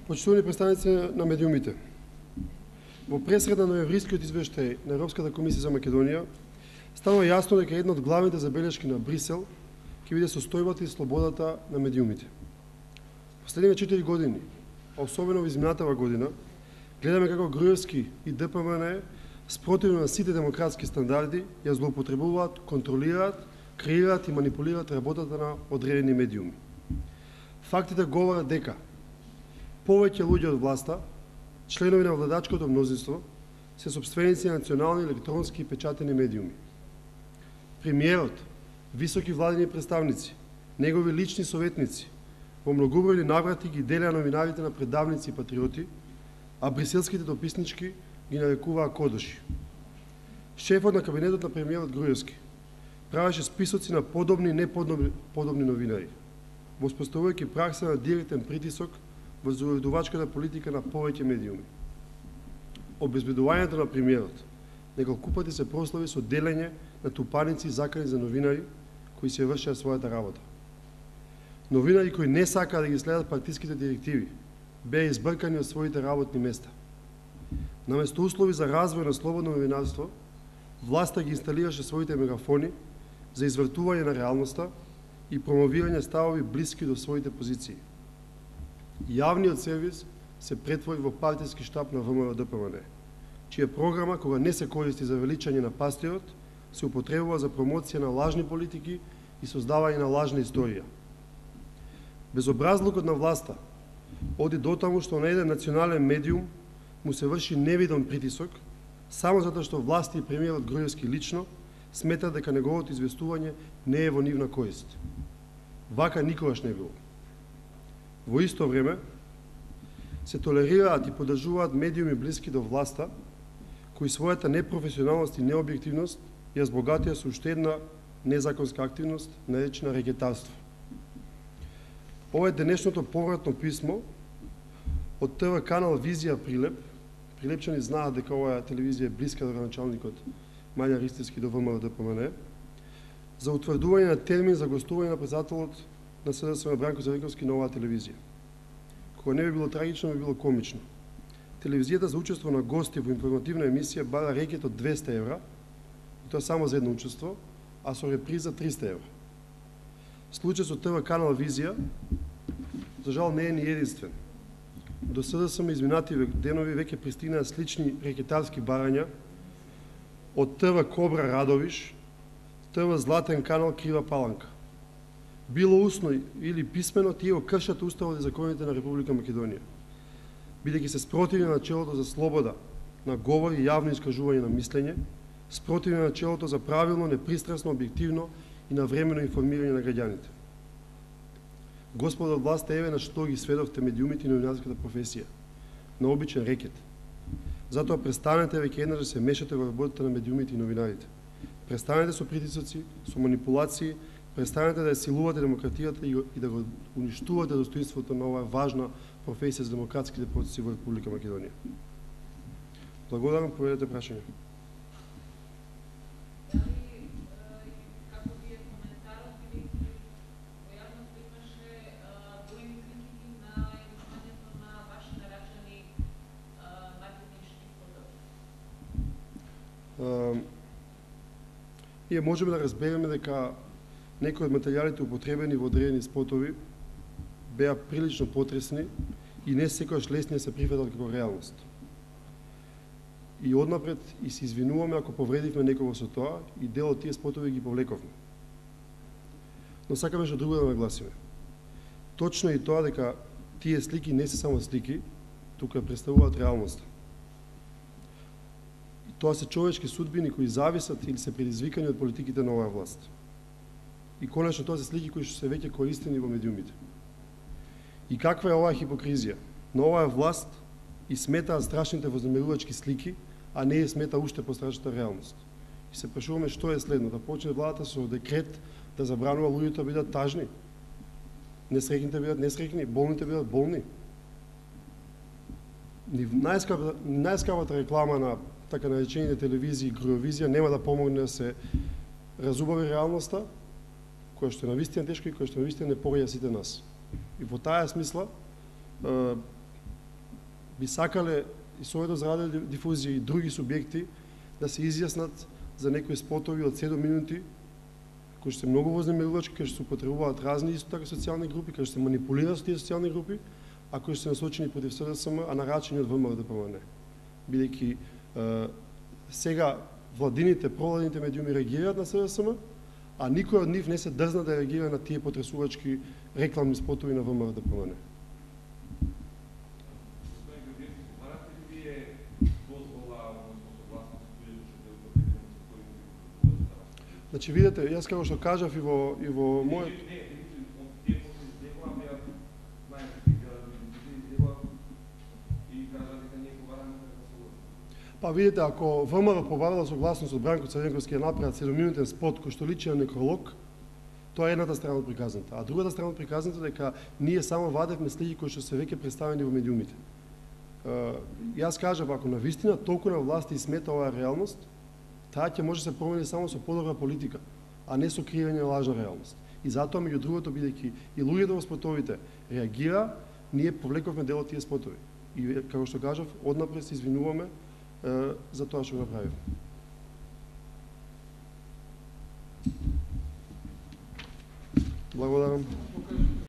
Почитувани представници на медиумите, во пресред на ноемврискиот извештај на Европската комисија за Македонија, станува јасно дека една од главните забелешки на Брисел ќе биде состојбата и слободата на медиумите. Последниве 4 години, а особено во изминатава година, гледаме како Груевски и ДПМН спротивно на сите демократски стандарди ја злоупотребуваат, контролираат, креираат и манипулираат работата на одредени медиуми. Фактите говорат дека повеќе луѓе од власта, членови на владачкото мнозинство, се сопственици на национални електронски и печатени медиуми. Премиерот, високи владени представници, негови лични советници, во многобројни наврати ги делеа новинарите на предавници и патриоти, а бриселските дописнички ги нарекуваа кодоши. Шефот на кабинетот на премиерот Груевски правеше списоци на подобни и неподобни новинари, воспоставувајќи пракса на директен притисок во завојувачката политика на повеќе медиуми. Обезбедувањето на премиерот неколку пати се прослави со делење на тупаници и закани за новинари кои се вршеа својата работа. Новинари кои не сакаа да ги следат партиските директиви беа избркани од своите работни места. Наместо услови за развој на слободно новинарство, власта ги инсталираше своите мегафони за извртување на реалноста и промовирање ставови блиски до своите позиции. Јавниот сервис се претвори во партиски штаб на ВМРО-ДПМН, чија програма, кога не се користи за величање на пастирот, се употребува за промоција на лажни политики и создавање на лажна историја. Безобразлукот на власта оди дотаму што на еден национален медиум му се врши невиден притисок, само затоа што власта и премиерот Груевски лично сметаат дека неговото известување не е во нивна корист. Вака никогаш не било. Во исто време се толерираат и поддржуваат медиуми блиски до власта, кои својата непрофесионалност и необјективност ја збогатија со уште една незаконска активност, наречена рекетарство. Ова е денешното повратно писмо од ТВ канал Визија Прилеп. Прилепчани знаат дека оваа телевизија е блиска до граначалникот Мањар Ристевски до ВМРО-ДПМН, за утврдување на термин за гостување на председателот на СДСМ Бранко Црвиковски на оваа телевизија. Кога не би било трагично, би било комично. Телевизијата за учество на гости во информативна емисија бара рекет од 200 евра, и тоа само за едно учество, а со реприза 300 евра. Случај со ТВ канал Визија, за жал, не е ни единствен. До СДСМ изминативе денови веќе пристигнаа слични рекетарски барања од ТВ Кобра Радовиш, ТВ Златен канал Крива Паланка. Било усно или писмено, тие го кршат уставот и законите на Република Македонија, бидејќи се спротивни на начелото за слобода на говор и јавно искажување на мислење, спротивни на начелото за правилно, непристрасно, објективно и навремено информирање на граѓаните. Господа од власта, еве на што ги сведовте медиумите и новинарската професија, на обичен рекет. Затоа престанете веќе еднаш да се мешате во работата на медиумите и новинарите. Престанете со притисоци, со манипулации, престанете да ја силувате демократијата и да го уништувате достоинството на оваа важна професија за демократските процеси во Република Македонија. Благодарам, поведете прашање. Ние можеме да разбереме дека некои од материјалите употребени во одредени спотови беа прилично потресни и не секогаш лесни да се прифатат како реалност. И однапред и се извинуваме ако повредивме некого со тоа и дел од тие спотови ги повлековме. Но сакаме што друго да нагласиме. Точно и тоа дека тие слики не се само слики, тука представуваат реалноста. Тоа се човечки судбини кои зависат или се предизвикани од политиките на оваа власт. И конечно тоа се слики кои што се веќе користени во медиумите. И каква е оваа хипокризија? На оваа власт и сметаат страшните вознемирувачки слики, а не и смета уште пострашната реалност. И се прашуваме што е следно, да почне владата со декрет да забранува луѓето да бидат тажни, несреќните бидат несреќни, болните бидат болни. Најскапата реклама на така наречените телевизии и Груевизија нема да помогне да се разубави реалноста, која што е навистина тешко и која што навистина не пораѓа сите нас. И во таа смисла би сакале и Советот за радиодифузија и други субјекти да се изјаснат за некои спотови од 7 минути, кои што се многу вознемирувачки, кои што се употребуваат разни исто така социјални групи, кои што се манипулираат со тие социјални групи, а кои што се насочени против СДСМ, а нарачени од ВМРО-ДПМН. Бидејќи сега владините, провладините медиуми реагираат на СДСМ, а никој од нив не се дрзна да реагира на тие потресувачки рекламни спотови на ВМРО-ДПМН. Значи, видите, јас како што кажав и во мојот... Па видите, ако ВМРО побарала согласност од Бранко Црвенковски да направат 7-минутен спот кој што личи на некролог, тоа е едната страна од приказната. А другата страна од приказната дека ние само вадевме слики кои што се веќе представени во медиумите. Јас кажав, ако навистина толку на власти и смета оваа реалност, таа ќе може да се промени само со подобра политика, а не со криење на лажна реалност. И затоа, меѓу другото, бидејќи и луѓето во спотовите реагира, ние повлековме дел од тие спотови. И, како што кажав, однапред се извинуваме за тоа што го направивме. Благодарам.